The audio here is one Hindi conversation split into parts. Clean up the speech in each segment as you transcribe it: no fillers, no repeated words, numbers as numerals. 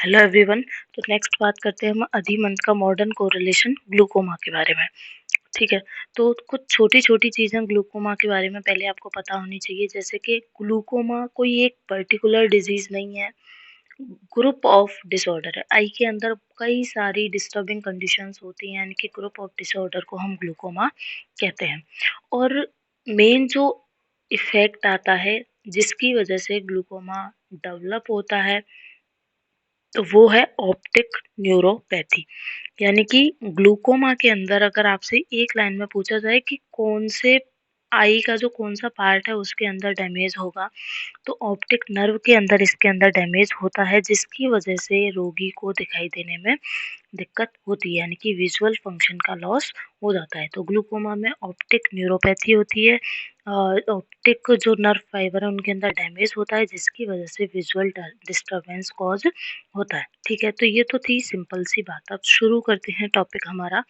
Hello everyone. तो नेक्स्ट बात करते हैं हम अधिमंत का मॉडर्न कोरिलेशन ग्लूकोमा के बारे में। ठीक है। तो कुछ छोटी छोटी चीज़ें ग्लूकोमा के बारे में पहले आपको पता होनी चाहिए, जैसे कि ग्लूकोमा कोई एक पर्टिकुलर डिजीज नहीं है, ग्रुप ऑफ डिसऑर्डर है। आई के अंदर कई सारी डिस्टर्बिंग कंडीशंस होती हैं, यानी कि ग्रुप ऑफ डिसऑर्डर को हम ग्लूकोमा कहते हैं। और मेन जो इफेक्ट आता है जिसकी वजह से ग्लूकोमा डेवलप होता है, तो वो है ऑप्टिक न्यूरोपैथी। यानी कि ग्लूकोमा के अंदर अगर आपसे एक लाइन में पूछा जाए कि कौन से आई का जो कौन सा पार्ट है उसके अंदर डैमेज होगा, तो ऑप्टिक नर्व के अंदर इसके अंदर डैमेज होता है, जिसकी वजह से रोगी को दिखाई देने में दिक्कत होती है, यानी कि विजुअल फंक्शन का लॉस हो जाता है। तो ग्लूकोमा में ऑप्टिक न्यूरोपैथी होती है। ऑप्टिक जो नर्व फाइबर है उनके अंदर डैमेज होता है, जिसकी वजह से विजुअल डिस्टरबेंस कॉज होता है। ठीक है, तो ये तो थी सिंपल सी बात। अब शुरू करते हैं टॉपिक हमारा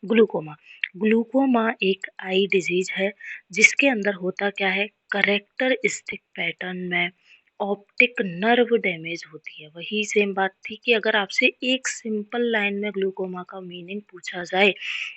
ग्लूकोमा। ग्लूकोमा एक आई डिजीज है जिसके अंदर होता क्या है, करेक्टरिस्टिक पैटर्न में ऑप्टिक नर्व डैमेज होती है। वही सेम बात थी कि अगर आपसे एक सिंपल लाइन में ग्लूकोमा का मीनिंग पूछा जाए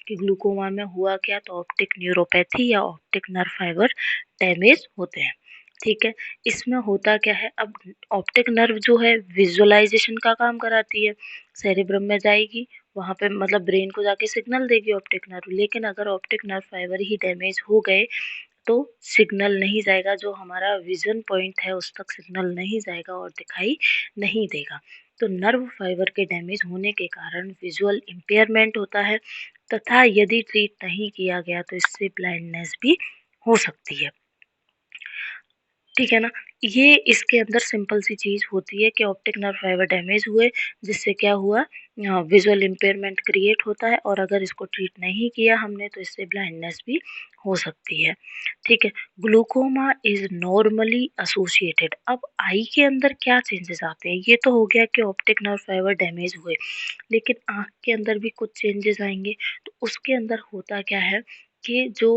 कि ग्लूकोमा में हुआ क्या, तो ऑप्टिक न्यूरोपैथी या ऑप्टिक नर्व फाइबर डैमेज होते हैं। ठीक है, इसमें होता क्या है, अब ऑप्टिक नर्व जो है विजुअलाइजेशन का काम कराती है, सेरिब्रम में जाएगी, वहाँ पे मतलब ब्रेन को जाके सिग्नल देगी ऑप्टिक नर्व। लेकिन अगर ऑप्टिक नर्व फाइबर ही डैमेज हो गए तो सिग्नल नहीं जाएगा, जो हमारा विजन पॉइंट है उस तक सिग्नल नहीं जाएगा और दिखाई नहीं देगा। तो नर्व फाइबर के डैमेज होने के कारण विजुअल इम्पेयरमेंट होता है, तथा यदि ट्रीट नहीं किया गया तो इससे ब्लाइंडनेस भी हो सकती है। ठीक है ना। ये इसके अंदर सिंपल सी चीज होती है कि ऑप्टिक नर्व फाइबर डैमेज हुए, जिससे क्या हुआ, विजुअल इम्पेयरमेंट क्रिएट होता है, और अगर इसको ट्रीट नहीं किया हमने तो इससे ब्लाइंडनेस भी हो सकती है। ठीक है, ग्लूकोमा इज नॉर्मली एसोसिएटेड। अब आई के अंदर क्या चेंजेस आते हैं, ये तो हो गया कि ऑप्टिक नर्व फाइबर डैमेज हुए, लेकिन आँख के अंदर भी कुछ चेंजेस आएंगे। तो उसके अंदर होता क्या है कि जो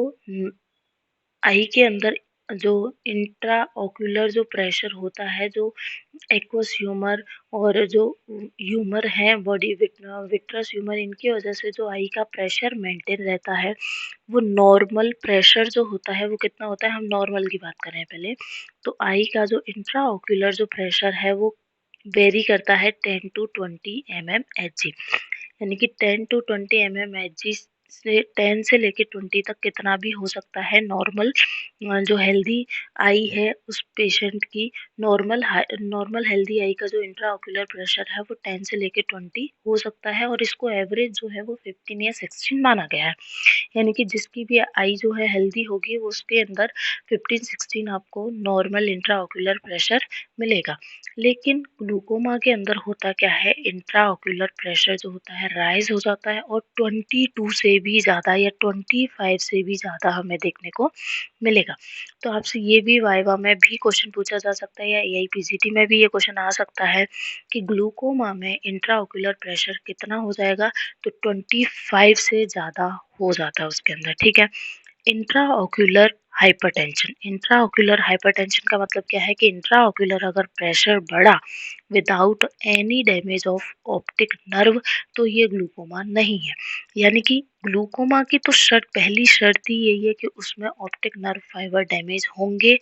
आई के अंदर जो इंट्रा ऑक्यूलर जो प्रेशर होता है, जो एक्वस ह्यूमर और जो ह्यूमर है बॉडी विट्रस ह्यूमर, इनकी वजह से जो आई का प्रेशर मेंटेन रहता है, वो नॉर्मल प्रेशर जो होता है वो कितना होता है, हम नॉर्मल की बात कर रहे हैं पहले। तो आई का जो इंट्रा ऑक्यूलर जो प्रेशर है वो वेरी करता है 10 to 20 mmHg, यानी कि 10 to 20 mmHg से 10 से लेके 20 तक कितना भी हो सकता है। नॉर्मल जो हेल्दी आई है उस पेशेंट की नॉर्मल हेल्दी आई का जो इंट्रा ऑक्यूलर प्रेशर है वो 10 से लेके 20 हो सकता है, और इसको एवरेज जो है वो 15 या 16 माना गया है। यानी कि जिसकी भी आई जो है हेल्दी होगी वो उसके अंदर 15-16 आपको नॉर्मल इंट्रा ऑक्यूलर प्रेशर मिलेगा। लेकिन ग्लूकोमा के अंदर होता क्या है, इंट्रा ऑक्यूलर प्रेशर जो होता है राइज हो जाता है, और 22 से भी ज़्यादा या 25 से भी ज़्यादा हमें देखने को मिलेगा। तो आपसे ये भी वाइवा में भी क्वेश्चन पूछा जा सकता है, या एआईपीजीटी में भी ये क्वेश्चन आ सकता है कि ग्लूकोमा में इंट्रा ऑक्यूलर प्रेशर कितना हो जाएगा, तो 25 से ज़्यादा हो जाता है उसके अंदर। ठीक है, intra ocular hypertension. Intra ocular hypertension का मतलब क्या है कि इंट्रा ऑक्यूलर अगर प्रेशर बढ़ा without any damage of optic nerve, तो ये ग्लूकोमा नहीं है। यानी कि ग्लूकोमा की तो पहली शर्त ही यही है कि उसमें ऑप्टिक नर्व फाइबर डैमेज होंगे,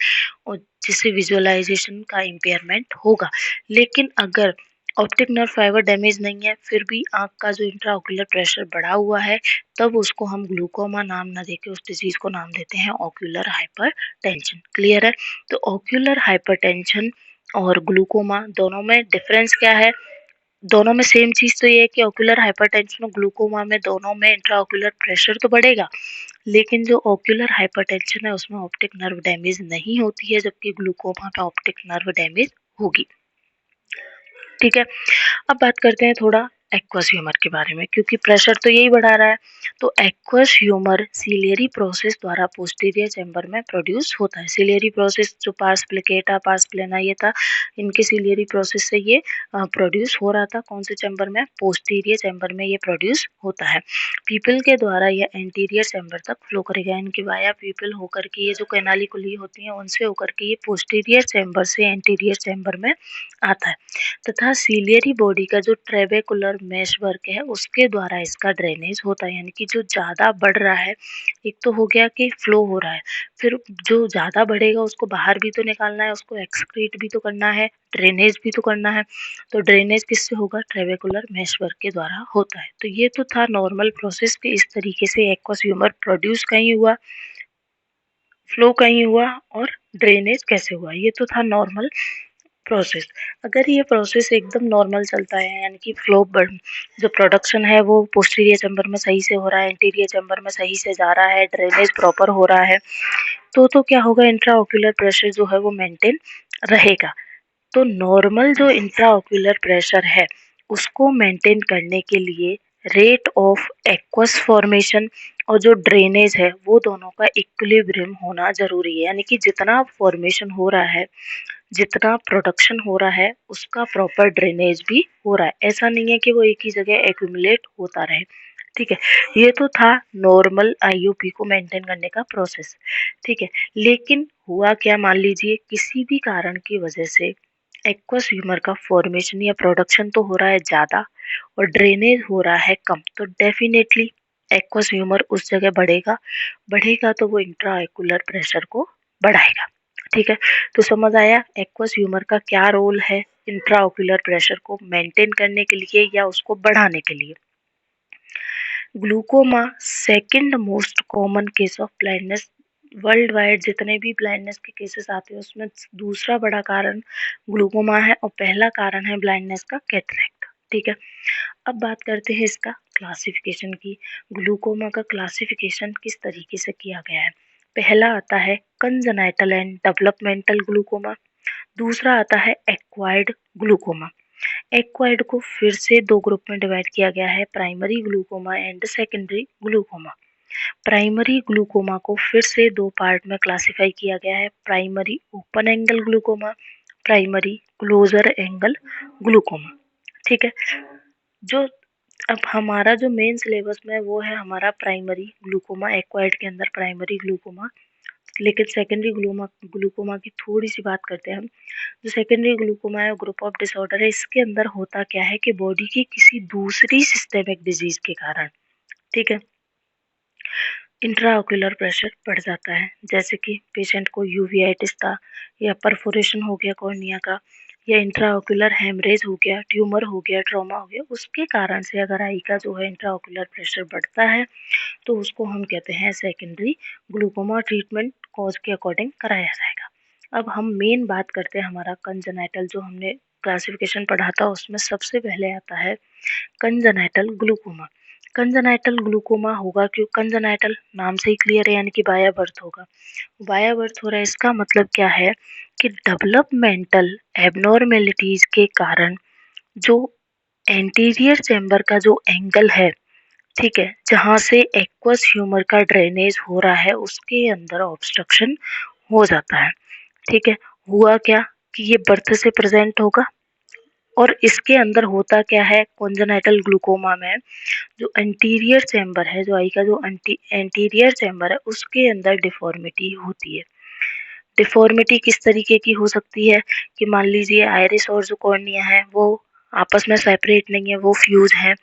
और जिससे विजुअलाइजेशन का इम्पेयरमेंट होगा। लेकिन अगर ऑप्टिक नर्व फाइबर डैमेज नहीं है, फिर भी आँख का जो इंट्रा ऑक्यूलर प्रेशर बढ़ा हुआ है, तब उसको हम ग्लूकोमा नाम ना देके उस डिजीज को नाम देते हैं ऑक्यूलर हाइपरटेंशन। क्लियर है। तो ऑक्यूलर हाइपरटेंशन और ग्लूकोमा दोनों में डिफरेंस क्या है, दोनों में सेम चीज तो ये है कि ऑक्यूलर हाइपरटेंशन और ग्लूकोमा में दोनों में इंट्रा ऑक्यूलर प्रेशर तो बढ़ेगा, लेकिन जो ऑक्यूलर हाइपरटेंशन है उसमें ऑप्टिक नर्व डैमेज नहीं होती है, जबकि ग्लूकोमा में ऑप्टिक नर्व डैमेज होगी। ठीक है, अब बात करते हैं थोड़ा एक्वस ह्यूमर के बारे में, क्योंकि प्रेशर तो यही बढ़ा रहा है। तो एक्वस ह्यूमर सिलियरी प्रोसेस द्वारा पोस्टीरियर चैम्बर में प्रोड्यूस होता है। सिलियरी प्रोसेस जो पार्स प्लिकेटा पार्स प्लेना ये था, इनके सिलियरी प्रोसेस से ये प्रोड्यूस हो रहा था। कौन से चैम्बर में, पोस्टीरियर चैम्बर में ये प्रोड्यूस होता है। पीपल के द्वारा यह एंटीरियर चैम्बर तक फ्लो करेगा, इनकी वाया पीपल होकर के ये जो कैनालिकुली होती हैं उनसे होकर के ये पोस्टीरियर चैम्बर से एंटीरियर चैम्बर में आता है। तथा सीलियरी बॉडी का जो ट्रेबेकुलर मेशवर्क है उसके द्वारा इसका ड्रेनेज होता है। यानी कि जो ज़्यादा बढ़ रहा है, एक तो हो गया कि फ्लो हो रहा है, फिर जो ज़्यादा बढ़ेगा उसको बाहर भी तो निकालना है, उसको एक्सक्रीट भी तो करना है, ड्रेनेज भी तो करना है। तो ड्रेनेज किससे होगा? ट्रेबेकुलर मेशवर्क के द्वारा होता है। तो ये तो था नॉर्मल प्रोसेस कि इस तरीके से एक्वस ह्यूमर प्रोड्यूस कहीं हुआ, फ्लो कहीं हुआ और ड्रेनेज कैसे हुआ। ये तो था नॉर्मल प्रोसेस। अगर ये प्रोसेस एकदम नॉर्मल चलता है, यानी कि फ्लो जो प्रोडक्शन है वो पोस्टीरियर चैम्बर में सही से हो रहा है, इंटीरियर चैम्बर में सही से जा रहा है, ड्रेनेज प्रॉपर हो रहा है, तो क्या होगा? इंट्राओक्यूलर प्रेशर जो है वो मेंटेन रहेगा। तो नॉर्मल जो इंट्राओक्यूलर प्रेशर है उसको मेंटेन करने के लिए रेट ऑफ एक्वस फॉर्मेशन और जो ड्रेनेज है वो दोनों का इक्विलिब्रियम होना जरूरी है। यानी कि जितना फॉर्मेशन हो रहा है, जितना प्रोडक्शन हो रहा है, उसका प्रॉपर ड्रेनेज भी हो रहा है। ऐसा नहीं है कि वो एक ही जगह एक्यूमुलेट होता रहे। ठीक है, ये तो था नॉर्मल आईयूपी को मेंटेन करने का प्रोसेस। ठीक है, लेकिन हुआ क्या? मान लीजिए किसी भी कारण की वजह से एक्वस ह्यूमर का फॉर्मेशन या प्रोडक्शन तो हो रहा है ज़्यादा और ड्रेनेज हो रहा है कम, तो डेफिनेटली एक्वस ह्यूमर उस जगह बढ़ेगा। बढ़ेगा तो वो इंट्राएक्युलर प्रेशर को बढ़ाएगा। ठीक है, तो समझ आया एक्वस ह्यूमर का क्या रोल है इंट्राओक्युलर प्रेशर को मेंटेन करने के लिए या उसको बढ़ाने के लिए। Glaucoma second most common case of blindness. World wide जितने भी ब्लाइंडनेस के केसेस आते हैं उसमें दूसरा बड़ा कारण ग्लूकोमा है और पहला कारण है ब्लाइंडनेस का कैटरेक्ट। ठीक है, अब बात करते हैं इसका क्लासिफिकेशन की। ग्लूकोमा का क्लासिफिकेशन किस तरीके से किया गया है? पहला आता है कंजेनाइटल एंड डेवलपमेंटल ग्लूकोमा, दूसरा आता है एक्वायर्ड ग्लूकोमा। एक्वायर्ड को फिर से दो ग्रुप में डिवाइड किया गया है, primary glaucoma and secondary glaucoma. Primary glaucoma को फिर से दो पार्ट में क्लासिफाई किया गया है, primary open angle glaucoma, primary closure angle glaucoma. ठीक है, जो अब हमारा जो मेन सिलेबस में वो है हमारा प्राइमरी ग्लूकोमा, एक्वायर्ड के अंदर प्राइमरी ग्लूकोमा। लेकिन सेकेंडरी ग्लूकोमा की थोड़ी सी बात करते हैं हम। जो सेकेंडरी ग्लूकोमा है ग्रुप ऑफ डिसऑर्डर है, इसके अंदर होता क्या है कि बॉडी की किसी दूसरी सिस्टेमिक डिजीज के कारण, ठीक है, इंट्राओक्यूलर प्रेशर बढ़ जाता है। जैसे कि पेशेंट को यूवीआइटिस था या परफोरेशन हो गया कॉर्निया का, या इंट्राओक्यूलर हेमरेज हो गया, ट्यूमर हो गया, ट्रॉमा हो गया, उसके कारण से अगर आई का जो है इंट्राओक्यूलर प्रेशर बढ़ता है तो उसको हम कहते हैं सेकेंडरी ग्लूकोमा। ट्रीटमेंट कॉज के अकॉर्डिंग कराया जाएगा। अब हम मेन बात करते हैं हमारा कंजेनाइटल, जो हमने क्लासिफिकेशन पढ़ा था उसमें सबसे पहले आता है कंजेनाइटल ग्लूकोमा। कंजेनाइटल ग्लूकोमा होगा क्यों? कंजेनाइटल नाम से ही क्लियर है, यानी कि बाया बर्थ होगा। बाया बर्थ हो रहा है, इसका मतलब क्या है कि डेवलपमेंटल एबनॉर्मेलिटीज के कारण जो एंटीरियर चैम्बर का जो एंगल है, ठीक है, जहाँ से एक्वस ह्यूमर का ड्रेनेज हो रहा है उसके अंदर ऑब्स्ट्रक्शन हो जाता है। ठीक है, हुआ क्या कि ये बर्थ से प्रेजेंट होगा और इसके अंदर होता क्या है कॉन्जेनाइटल ग्लूकोमा में, जो एंटीरियर चैम्बर है, जो आई का जो एंटीरियर चैम्बर है उसके अंदर डिफॉर्मिटी होती है। डिफॉर्मिटी किस तरीके की हो सकती है कि मान लीजिए आइरिस और जो कॉर्निया है वो आपस में सेपरेट नहीं है, वो फ्यूज है,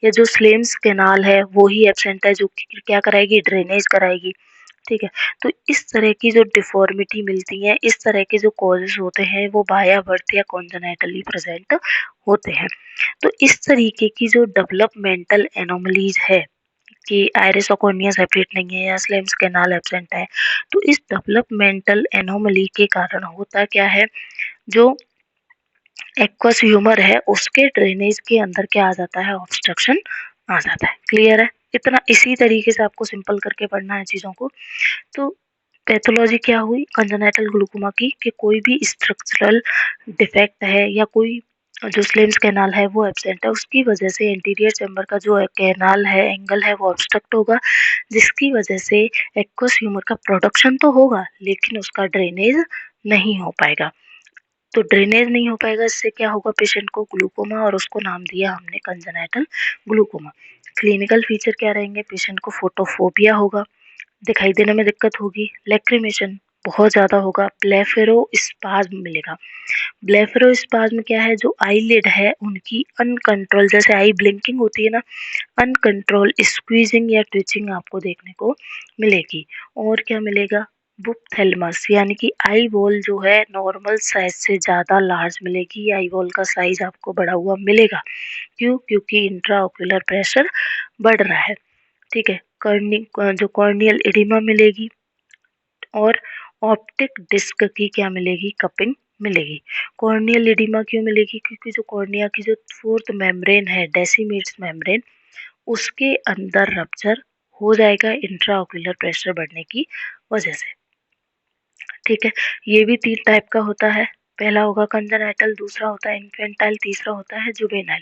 या जो स्लेम्स कैनाल है वो ही एब्सेंट है जो क्या कराएगी? ड्रेनेज कराएगी। ठीक है, तो इस तरह की जो डिफॉर्मिटी मिलती है, इस तरह के जो कॉजेस होते हैं वो बाया बर्थ या कॉन्जेनाइटली प्रेजेंट होते हैं। तो इस तरीके की जो डेवलपमेंटल एनोमलीज है कि आइरिस और कॉर्निया सेपरेट नहीं है या स्लेम्स कैनाल एब्सेंट है, तो इस डेवलपमेंटल एनोमली के कारण होता क्या है, जो एक्वस ह्यूमर है उसके ड्रेनेज के अंदर क्या आ जाता है? ऑब्स्ट्रक्शन आ जाता है। क्लियर है? इतना इसी तरीके से आपको सिंपल करके पढ़ना है चीज़ों को। तो पैथोलॉजी क्या हुई कंजेनाइटल ग्लूकोमा की कि कोई भी स्ट्रक्चरल डिफेक्ट है या कोई जो स्लेम्स कैनाल है वो एब्सेंट है, उसकी वजह से एंटीरियर चैम्बर का जो कैनाल है, एंगल है, वो ऑब्स्ट्रक्ट होगा, जिसकी वजह से एक्वस ह्यूमर का प्रोडक्शन तो होगा लेकिन उसका ड्रेनेज नहीं हो पाएगा। तो ड्रेनेज नहीं हो पाएगा, इससे क्या होगा? पेशेंट को ग्लूकोमा, और उसको नाम दिया हमने कंजेनाइटल ग्लूकोमा। क्लिनिकल फीचर क्या रहेंगे? पेशेंट को फोटोफोबिया होगा, दिखाई देने में दिक्कत होगी, लैक्रिमेशन, बहुत ज़्यादा होगा, ब्लेफेरोस्पाज़्म मिलेगा। ब्लेफेरोस्पाज़्म क्या है, जो आईलिड है उनकी अनकंट्रोल, जैसे आई ब्लिंकिंग होती है ना, अनकंट्रोल स्क्वीजिंग या ट्विचिंग आपको देखने को मिलेगी। और क्या मिलेगा, बुप्थेल्मस, यानी कि आई बॉल जो है नॉर्मल साइज से ज़्यादा लार्ज मिलेगी, आई बॉल का साइज आपको बढ़ा हुआ मिलेगा। क्यों? क्योंकि इंट्राओक्यूलर प्रेशर बढ़ रहा है। ठीक है, जो कॉर्नियल एडिमा मिलेगी, और ऑप्टिक डिस्क की क्या मिलेगी, कपिंग मिलेगी। कॉर्नियल एडिमा क्यों मिलेगी? क्योंकि जो कॉर्निया की जो फोर्थ मेम्ब्रेन है, डेसिमेट्स मेम्ब्रेन, उसके अंदर रप्चर हो जाएगा इंट्राओक्यूलर प्रेशर बढ़ने की वजह से। ठीक है, ये भी 3 टाइप का होता है। पहला होगा कंजेनाइटल, दूसरा होता है इन्फेंटाइल, तीसरा होता है जुवेनाइल।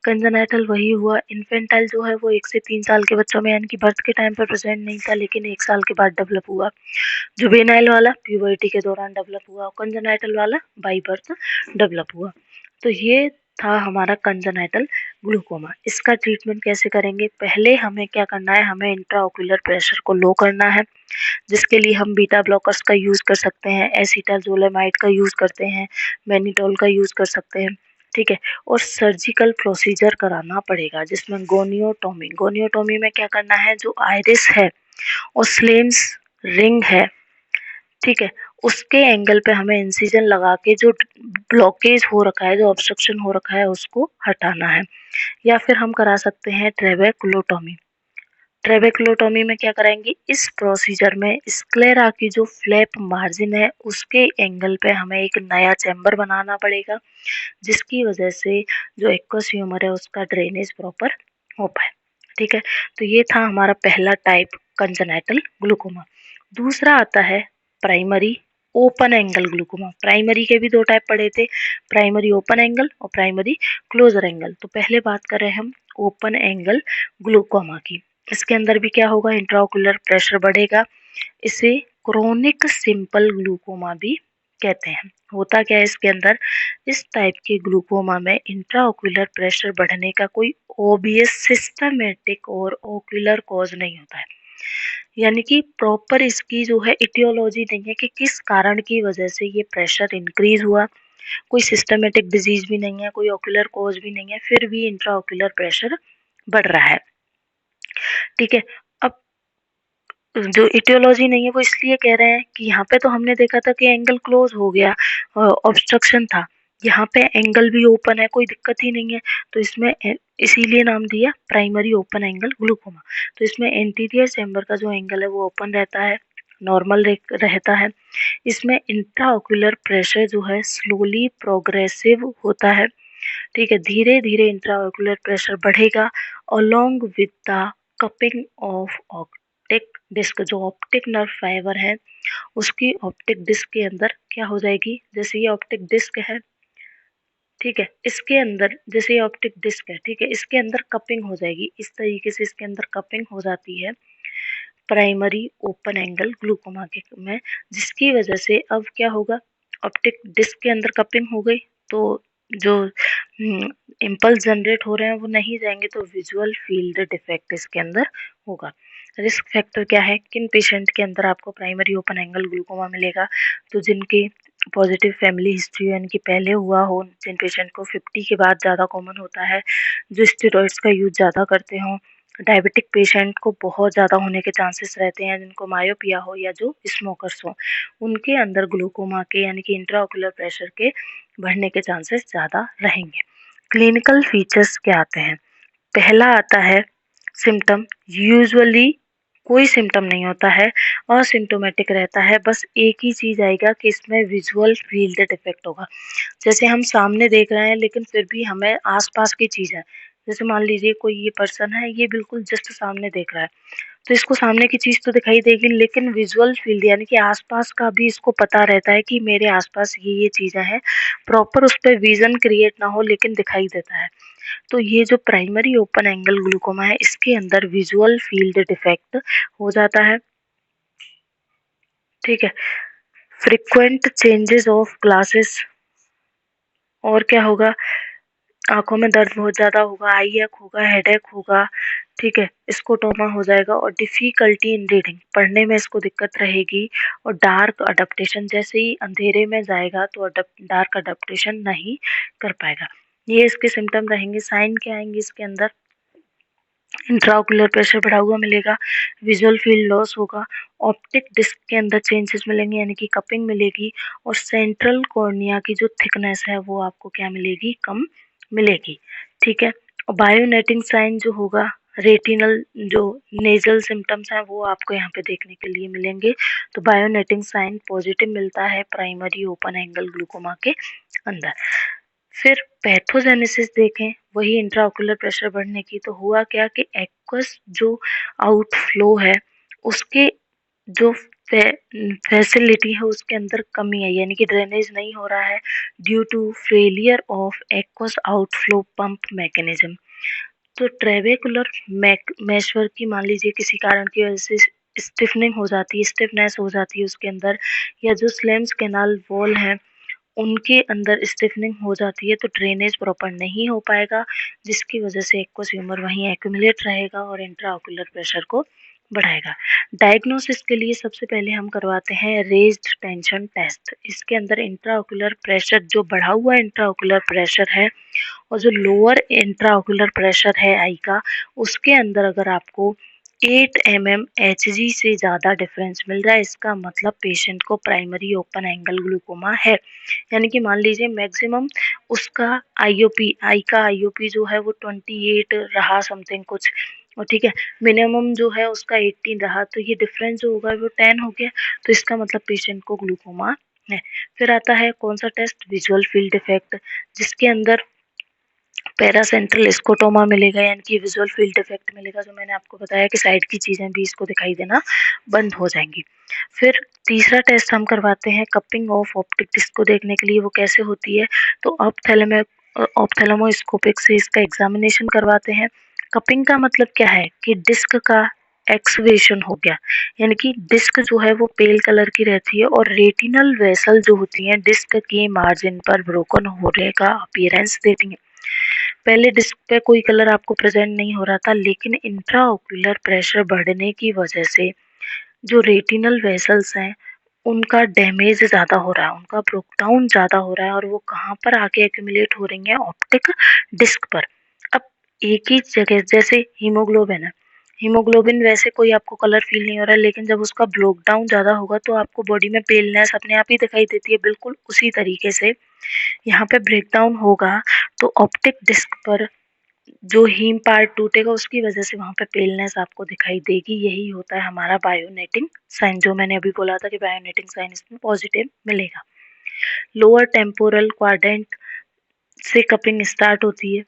कंजेनाइटल वही हुआ, इन्फेंटाइल जो है वो 1 से 3 साल के बच्चों में, यानी कि बर्थ के टाइम पर प्रेजेंट नहीं था, लेकिन 1 साल के बाद डेवलप हुआ। जुवेनाइल वाला प्यूबर्टी के दौरान डेवलप हुआ, और कंजेनाइटल वाला बाई बर्थ डेवलप हुआ। तो ये था हमारा कंजेनाइटल ग्लूकोमा। इसका ट्रीटमेंट कैसे करेंगे? पहले हमें क्या करना है, हमें इंट्राओक्यूलर प्रेशर को लो करना है, जिसके लिए हम बीटा ब्लॉकर्स का यूज़ कर सकते हैं, एसिटाजोलेमाइड का यूज़ करते हैं, मैनिटोल का यूज़ कर सकते हैं। ठीक है, और सर्जिकल प्रोसीजर कराना पड़ेगा, जिसमें गोनियोटोमी में क्या करना है, जो आइरिस है और स्लेम्स रिंग है, ठीक है, उसके एंगल पे हमें इंसिजन लगा के जो ब्लॉकेज हो रखा है, जो ऑब्स्ट्रक्शन हो रखा है, उसको हटाना है। या फिर हम करा सकते हैं ट्रेबेकुलोटोमी। ट्रेबेकुलोटोमी में क्या कराएंगे, इस प्रोसीजर में स्क्लेरा की जो फ्लैप मार्जिन है उसके एंगल पे हमें एक नया चैम्बर बनाना पड़ेगा, जिसकी वजह से जो एक्वस ह्यूमर है उसका ड्रेनेज प्रॉपर हो पाए। ठीक है, तो ये था हमारा पहला टाइप कंजेनाइटल ग्लूकोमा। दूसरा आता है primary open angle glaucoma. Primary के भी 2 टाइप पढ़े थे, प्राइमरी ओपन एंगल और प्राइमरी क्लोजर एंगल। तो पहले बात कर रहे हैं हम ओपन एंगल ग्लूकोमा की। इसके अंदर भी क्या होगा, इंट्राओक्यूलर प्रेशर बढ़ेगा। इसे क्रोनिक सिंपल ग्लूकोमा भी कहते हैं। होता क्या है इसके अंदर, इस टाइप के ग्लूकोमा में इंट्राओक्यूलर प्रेशर बढ़ने का कोई ओबियस सिस्टमेटिक और ओक्यूलर कॉज नहीं होता है, यानी कि प्रॉपर इसकी जो है इटियोलॉजी नहीं है कि किस कारण की वजह से ये प्रेशर इंक्रीज हुआ। कोई सिस्टमेटिक डिजीज भी नहीं है, कोई ओक्यूलर कॉज भी नहीं है, फिर भी इंट्राओक्यूलर प्रेशर बढ़ रहा है। ठीक है, अब जो इटियोलॉजी नहीं है वो इसलिए कह रहे हैं कि यहाँ पे तो हमने देखा था कि एंगल क्लोज हो गया, ऑब्स्ट्रक्शन था, यहाँ पे एंगल भी ओपन है, कोई दिक्कत ही नहीं है, तो इसमें इसीलिए नाम दिया प्राइमरी ओपन एंगल ग्लूकोमा। तो इसमें एंटीरियर चैम्बर का जो एंगल है वो ओपन रहता है, नॉर्मल रहता है। इसमें इंट्राओक्यूलर प्रेशर जो है स्लोली प्रोग्रेसिव होता है। ठीक है, धीरे धीरे इंट्राओक्यूलर प्रेशर बढ़ेगा along with the cupping of optic disc. जो ऑप्टिक नर्व फाइबर है उसकी ऑप्टिक डिस्क के अंदर क्या हो जाएगी, जैसे ये ऑप्टिक डिस्क है, ठीक है, इसके अंदर जैसे ये ऑप्टिक डिस्क है, ठीक है, इसके अंदर कपिंग हो जाएगी, इस तरीके से इसके अंदर कपिंग हो जाती है प्राइमरी ओपन एंगल ग्लूकोमा के में, जिसकी वजह से अब क्या होगा, ऑप्टिक डिस्क के अंदर कपिंग हो गई, तो जो इम्पल्स जनरेट हो रहे हैं वो नहीं जाएंगे, तो विजुअल फील्ड डिफेक्ट इसके अंदर होगा। रिस्क फैक्टर क्या है, किन पेशेंट के अंदर आपको प्राइमरी ओपन एंगल ग्लूकोमा मिलेगा, तो जिनकी पॉजिटिव फैमिली हिस्ट्री यानी कि पहले हुआ हो, जिन पेशेंट को 50 के बाद ज़्यादा कॉमन होता है, जो स्टेरॉइड्स का यूज ज़्यादा करते हों, डायबिटिक पेशेंट को बहुत ज़्यादा होने के चांसेस रहते हैं, जिनको मायोपिया हो या जो स्मोकर्स हो, उनके अंदर ग्लूकोमा के यानी कि इंट्राओक्यूलर प्रेशर के बढ़ने के चांसेस ज़्यादा रहेंगे। क्लिनिकल फीचर्स क्या आते हैं, पहला आता है सिम्टम, यूजुअली कोई सिम्टम नहीं होता है, असिम्टोमेटिक रहता है, बस एक ही चीज़ आएगा कि इसमें विजुअल फील्ड डिफेक्ट होगा। जैसे हम सामने देख रहे हैं लेकिन फिर भी हमें आसपास की चीज़ है, जैसे मान लीजिए कोई ये पर्सन है, ये बिल्कुल जस्ट सामने देख रहा है, तो इसको सामने की चीज़ तो दिखाई देगी, लेकिन विजुअल फील्ड यानी कि आसपास का भी इसको पता रहता है कि मेरे आसपास ये चीज़ें हैं, प्रॉपर उस पर विजन क्रिएट ना हो लेकिन दिखाई देता है। तो ये जो प्राइमरी ओपन एंगल ग्लूकोमा है इसके अंदर विजुअल फील्ड डिफेक्ट हो जाता है। ठीक है, फ्रीक्वेंट चेंजेस ऑफ ग्लासेस, और क्या होगा, आँखों में दर्द बहुत ज़्यादा होगा, आई एक होगा, हेडेक होगा, ठीक है, स्कोटोमा हो जाएगा और डिफ़िकल्टी इन रीडिंग, पढ़ने में इसको दिक्कत रहेगी और डार्क अडॉप्टेशन, जैसे ही अंधेरे में जाएगा तो डार्क अडॉप्टेशन नहीं कर पाएगा। ये इसके सिम्पटम रहेंगे। साइन क्या आएंगे इसके अंदर? इंट्राओकुलर प्रेशर बढ़ा हुआ मिलेगा, विजुअल फील्ड लॉस होगा, ऑप्टिक डिस्क के अंदर चेंजेस मिलेंगे यानी कि कपिंग मिलेगी और सेंट्रल कॉर्निया की जो थिकनेस है वो आपको क्या मिलेगी? कम मिलेगी, ठीक है। और बायोनेटिंग साइन जो होगा, रेटिनल जो नेजल सिम्टम्स हैं वो आपको यहाँ पे देखने के लिए मिलेंगे। तो बायोनेटिंग साइन पॉजिटिव मिलता है प्राइमरी ओपन एंगल ग्लूकोमा के अंदर। फिर पैथोजेनेसिस देखें, वही इंट्राओकुलर प्रेशर बढ़ने की, तो हुआ क्या कि एक्वस जो आउटफ्लो है उसके जो फैसिलिटी है उसके अंदर कमी है, यानी कि ड्रेनेज नहीं हो रहा है due to failure of aqueous outflow pump mechanism. तो ट्रेबेकुलर मैशवर की मान लीजिए किसी कारण की वजह से स्टिफनिंग हो जाती है, स्टिफनेस हो जाती है उसके अंदर, या जो स्लेम्स कैनाल वॉल है उनके अंदर स्टिफनिंग हो जाती है तो ड्रेनेज प्रॉपर नहीं हो पाएगा, जिसकी वजह से एक्वस ह्यूमर वहीं एक्यूमुलेट रहेगा और इंट्राओकुलर प्रेशर को बढ़ाएगा। डायग्नोसिस के लिए सबसे पहले हम करवाते हैं रेज्ड टेंशन टेस्ट। इसके अंदर इंट्राओकुलर प्रेशर, जो बढ़ा हुआ इंट्राओकुलर प्रेशर है और जो लोअर इंट्राओकुलर प्रेशर है आई का, उसके अंदर अगर आपको 8 mm Hg से ज़्यादा डिफरेंस मिल रहा है, इसका मतलब पेशेंट को प्राइमरी ओपन एंगल ग्लूकोमा है। यानी कि मान लीजिए मैक्सिमम उसका आई का आईओपी जो है वो 28 रहा समथिंग कुछ, और ठीक है, मिनिमम जो है उसका 18 रहा, तो ये डिफरेंस जो होगा वो 10 हो गया, तो इसका मतलब पेशेंट को ग्लूकोमा है। फिर आता है कौन सा टेस्ट? विजुअल फील्ड इफेक्ट, जिसके अंदर पैरासेंट्रल स्कोटोमा मिलेगा यानी कि विजुअल फील्ड इफेक्ट मिलेगा, जो मैंने आपको बताया कि साइड की चीज़ें भी इसको दिखाई देना बंद हो जाएंगी। फिर तीसरा टेस्ट हम करवाते हैं कपिंग ऑफ ऑप्टिक डिस्क को देखने के लिए, वो कैसे होती है? तो ऑप्थेलमोस्कोपिक से इसका एग्जामिनेशन करवाते हैं। कपिंग का मतलब क्या है कि डिस्क का एक्सवेशन हो गया, यानी कि डिस्क जो है वो पेल कलर की रहती है और रेटिनल वेसल जो होती हैं डिस्क के मार्जिन पर ब्रोकन होने का अपीयरेंस देती हैं। पहले डिस्क पे कोई कलर आपको प्रेजेंट नहीं हो रहा था, लेकिन इंट्राओकुलर प्रेशर बढ़ने की वजह से जो रेटिनल वेसल्स हैं उनका डैमेज ज़्यादा हो रहा है, उनका ब्रोकडाउन ज़्यादा हो रहा है और वो कहाँ पर आके एक्यूमुलेट हो रही हैं? ऑप्टिक डिस्क पर। अब एक ही जगह, जैसे हीमोग्लोबिन है, हीमोग्लोबिन वैसे कोई आपको कलर फील नहीं हो रहा है, लेकिन जब उसका ब्रोकडाउन ज़्यादा होगा तो आपको बॉडी में पेलनेस अपने आप ही दिखाई देती है। बिल्कुल उसी तरीके से यहाँ पे ब्रेकडाउन होगा तो ऑप्टिक डिस्क पर जो हीम पार्ट टूटेगा उसकी वजह से वहाँ पे पेलनेस आपको दिखाई देगी। यही होता है हमारा बायोनेटिंग साइन, जो मैंने अभी बोला था कि बायोनेटिंग साइन इसमें पॉजिटिव मिलेगा। लोअर टेम्पोरल क्वाड्रेंट से कपिंग स्टार्ट होती है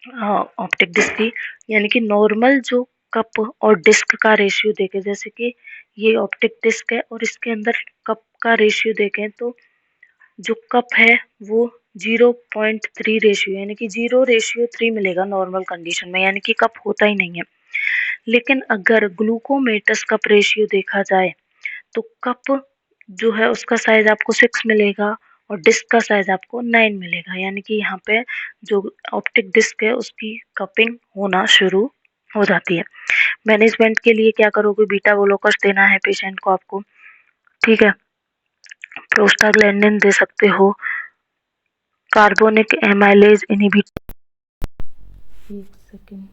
ऑप्टिक डिस्क की, यानी कि नॉर्मल जो कप और डिस्क का रेशियो देखें, जैसे कि ये ऑप्टिक डिस्क है और इसके अंदर कप का रेशियो देखें तो जो कप है वो 0.3 रेशियो, यानी कि 0:3 मिलेगा नॉर्मल कंडीशन में, यानी कि कप होता ही नहीं है। लेकिन अगर ग्लूकोमेटस कप रेशियो देखा जाए तो कप जो है उसका साइज आपको 6 मिलेगा और डिस्क का साइज आपको 9 मिलेगा, यानी कि यहाँ पे जो ऑप्टिक डिस्क है उसकी कपिंग होना शुरू हो जाती है। मैनेजमेंट के लिए क्या करोगे? बीटा ब्लॉकर्स देना है पेशेंट को आपको, ठीक है, प्रोस्टाग्लैंडिन दे सकते हो, कार्बोनिक एमाइलेज इनहिबिटर, एक सेकेंड,